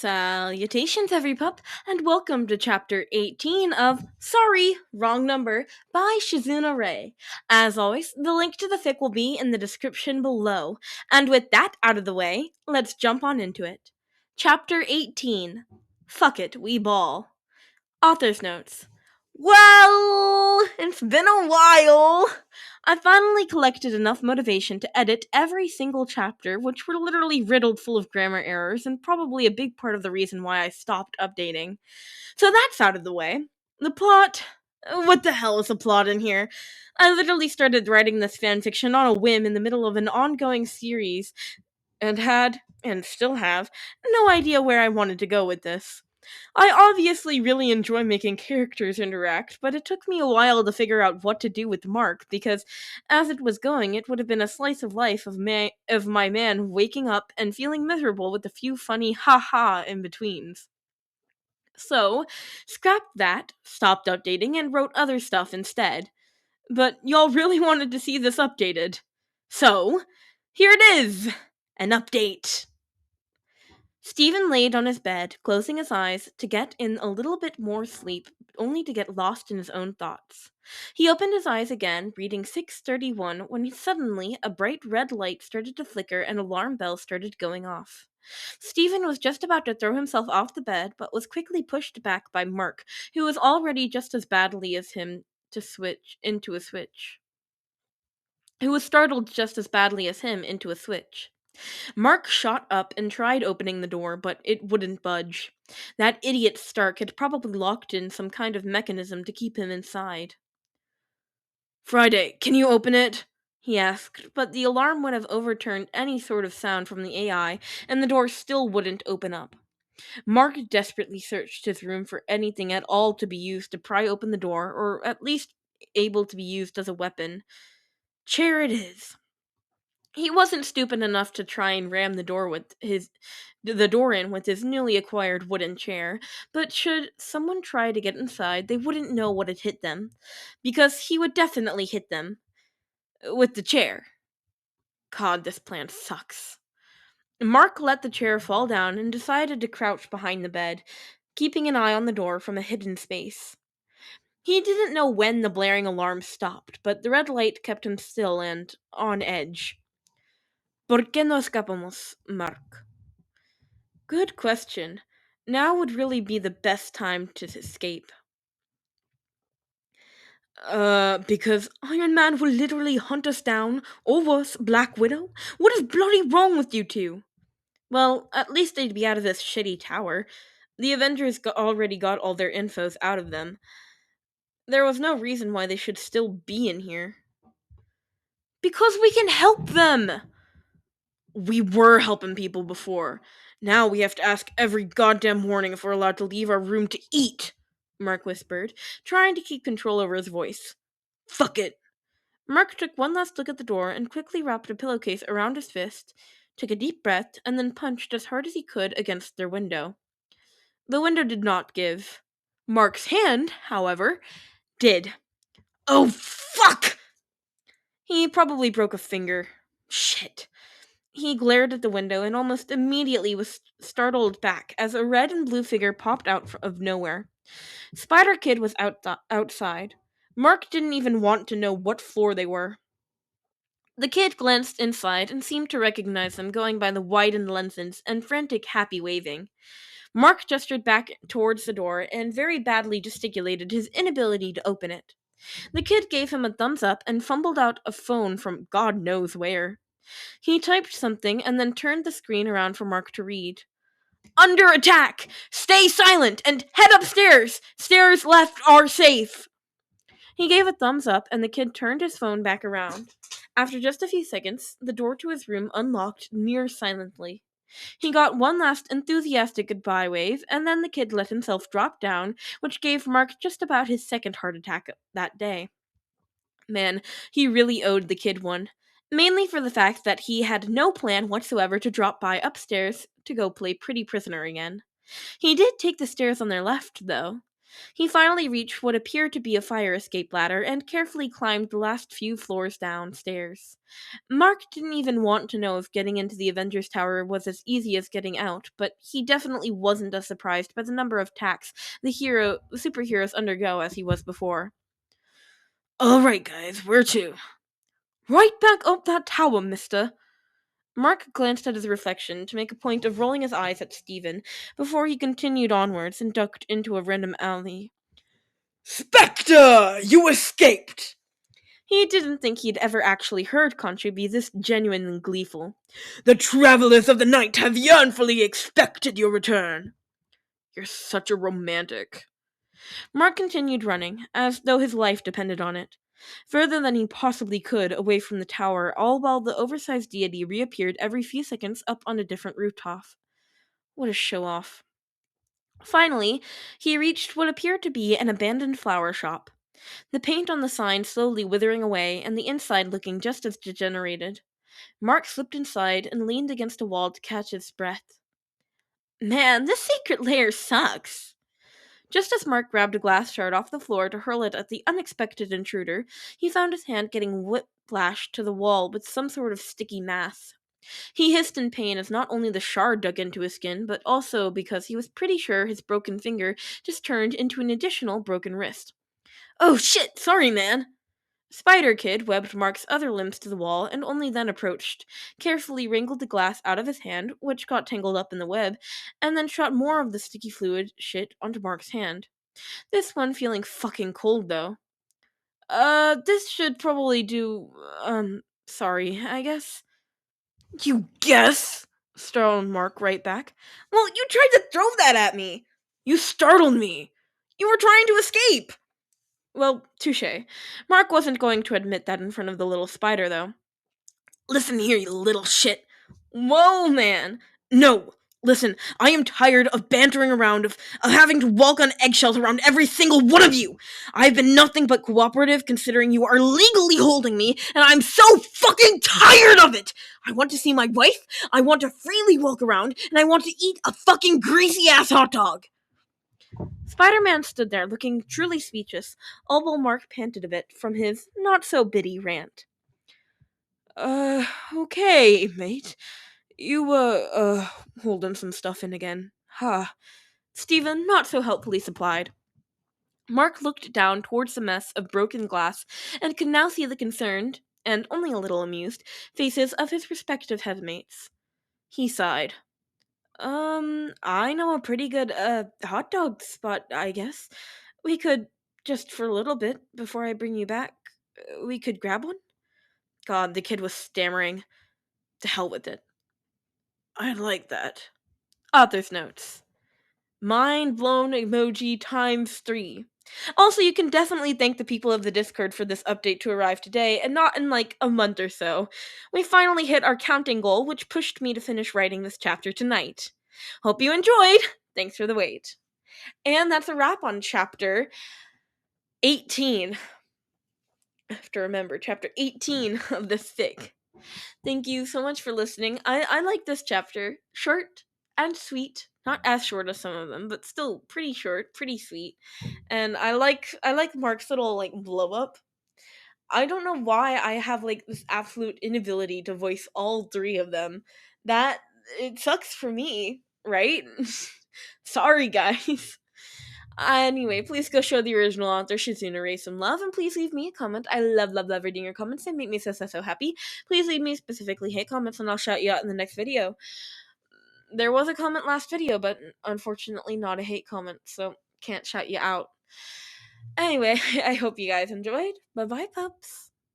Salutations, everypup, and welcome to Chapter 18 of Sorry, Wrong Number by ShizunaRey. As always, the link to the fic will be in the description below. And with that out of the way, let's jump on into it. Chapter 18. Fuck it, we ball. Author's notes. Well, it's been a while. I finally collected enough motivation to edit every single chapter, which were literally riddled full of grammar errors and probably a big part of the reason why I stopped updating. So that's out of the way. The plot. What the hell is a plot in here? I literally started writing this fanfiction on a whim in the middle of an ongoing series and had, and still have, no idea where I wanted to go with this. I obviously really enjoy making characters interact, but it took me a while to figure out what to do with Mark, because as it was going, it would have been a slice of life of my man waking up and feeling miserable with a few funny ha-ha in-betweens. So, scrapped that, stopped updating, and wrote other stuff instead. But y'all really wanted to see this updated. So, here it is! An update! Stephen laid on his bed, closing his eyes to get in a little bit more sleep, only to get lost in his own thoughts. He opened his eyes again, reading 6:31, when suddenly a bright red light started to flicker and alarm bells started going off. Stephen was just about to throw himself off the bed, but was quickly pushed back by Mark, who was already just as badly as him to switch into a switch. Who was startled just as badly as him into a switch. Mark shot up and tried opening the door, but it wouldn't budge. That idiot Stark had probably locked in some kind of mechanism to keep him inside. "Friday, can you open it?" he asked, but the alarm would have overturned any sort of sound from the AI, and the door still wouldn't open up. Mark desperately searched his room for anything at all to be used to pry open the door, or at least able to be used as a weapon. Chair it is. He wasn't stupid enough to try and ram the door in with his newly acquired wooden chair, but should someone try to get inside, they wouldn't know what had hit them, because he would definitely hit them with the chair. God, this plan sucks. Mark let the chair fall down and decided to crouch behind the bed, keeping an eye on the door from a hidden space. He didn't know when the blaring alarm stopped, but the red light kept him still and on edge. ¿Por qué no escapamos, Mark? Good question. Now would really be the best time to escape. Because Iron Man will literally hunt us down, or worse, Black Widow? What is bloody wrong with you two? Well, at least they'd be out of this shitty tower. The Avengers already got all their infos out of them. There was no reason why they should still be in here. Because we can help them! We were helping people before. Now we have to ask every goddamn morning if we're allowed to leave our room to eat, Mark whispered, trying to keep control over his voice. Fuck it. Mark took one last look at the door and quickly wrapped a pillowcase around his fist, took a deep breath, and then punched as hard as he could against their window. The window did not give. Mark's hand, however, did. Oh, fuck! He probably broke a finger. Shit. He glared at the window and almost immediately was startled back as a red and blue figure popped out of nowhere. Spider-Kid was outside. Mark didn't even want to know what floor they were. The kid glanced inside and seemed to recognize them, going by the widened lenses and frantic, happy waving. Mark gestured back towards the door and very badly gesticulated his inability to open it. The kid gave him a thumbs up and fumbled out a phone from God knows where. He typed something and then turned the screen around for Mark to read. Under attack! Stay silent and head upstairs! Stairs left are safe! He gave a thumbs up and the kid turned his phone back around. After just a few seconds, the door to his room unlocked near silently. He got one last enthusiastic goodbye wave, and then the kid let himself drop down, which gave Mark just about his second heart attack that day. Man, he really owed the kid one. Mainly for the fact that he had no plan whatsoever to drop by upstairs to go play Pretty Prisoner again. He did take the stairs on their left, though. He finally reached what appeared to be a fire escape ladder and carefully climbed the last few floors downstairs. Mark didn't even want to know if getting into the Avengers Tower was as easy as getting out, but he definitely wasn't as surprised by the number of attacks the superheroes undergo as he was before. Alright, guys, where to? Right back up that tower, mister. Mark glanced at his reflection to make a point of rolling his eyes at Stephen before he continued onwards and ducked into a random alley. Spectre! You escaped! He didn't think he'd ever actually heard Conchu be this genuinely gleeful. The travelers of the night have yearnfully expected your return. You're such a romantic. Mark continued running, as though his life depended on it. Further than he possibly could away from the tower, all while the oversized deity reappeared every few seconds up on a different rooftop. What a show-off. Finally, he reached what appeared to be an abandoned flower shop. The paint on the sign slowly withering away, and the inside looking just as degenerated. Mark slipped inside and leaned against a wall to catch his breath. Man, this secret lair sucks. Just as Mark grabbed a glass shard off the floor to hurl it at the unexpected intruder, he found his hand getting whiplashed to the wall with some sort of sticky mass. He hissed in pain as not only the shard dug into his skin, but also because he was pretty sure his broken finger just turned into an additional broken wrist. Oh shit, sorry man! Spider Kid webbed Mark's other limbs to the wall and only then approached, carefully wrangled the glass out of his hand, which got tangled up in the web, and then shot more of the sticky fluid shit onto Mark's hand. This one feeling fucking cold though. This should probably do, sorry, I guess. You guess? Snarled Mark right back. Well, you tried to throw that at me! You startled me! You were trying to escape! Well, touche. Mark wasn't going to admit that in front of the little spider, though. Listen here, you little shit. Whoa, man. No. Listen, I am tired of bantering around, of having to walk on eggshells around every single one of you. I've been nothing but cooperative considering you are legally holding me, and I'm so fucking tired of it! I want to see my wife, I want to freely walk around, and I want to eat a fucking greasy-ass hot dog! Spider-Man stood there looking truly speechless, all while Mark panted a bit from his not-so-bitty rant. Okay, mate. You, holding some stuff in again. Huh. Stephen not so helpfully supplied. Mark looked down towards the mess of broken glass and could now see the concerned, and only a little amused, faces of his respective headmates. He sighed. I know a pretty good, hot dog spot, I guess. We could, just for a little bit, before I bring you back, we could grab one? God, the kid was stammering. To hell with it. I like that. Author's notes. Mind blown emoji times 3. Also, you can definitely thank the people of the Discord for this update to arrive today, and not in like a month or so. We finally hit our counting goal, which pushed me to finish writing this chapter tonight. Hope you enjoyed! Thanks for the wait. And that's a wrap on chapter 18. I have to remember, chapter 18 of this fic. Thank you so much for listening. I like this chapter. Short and sweet. Not as short as some of them, but still pretty short, pretty sweet. And I like Mark's little like blow up. I don't know why I have like this absolute inability to voice all 3 of them. That it sucks for me, right? Sorry guys. Anyway, please go show the original author ShizunaRey some love, and please leave me a comment. I love reading your comments. They make me so happy. Please leave me specifically hate comments, and I'll shout you out in the next video. There was a comment last video, but unfortunately not a hate comment, so can't shout you out. Anyway, I hope you guys enjoyed. Bye-bye, pups.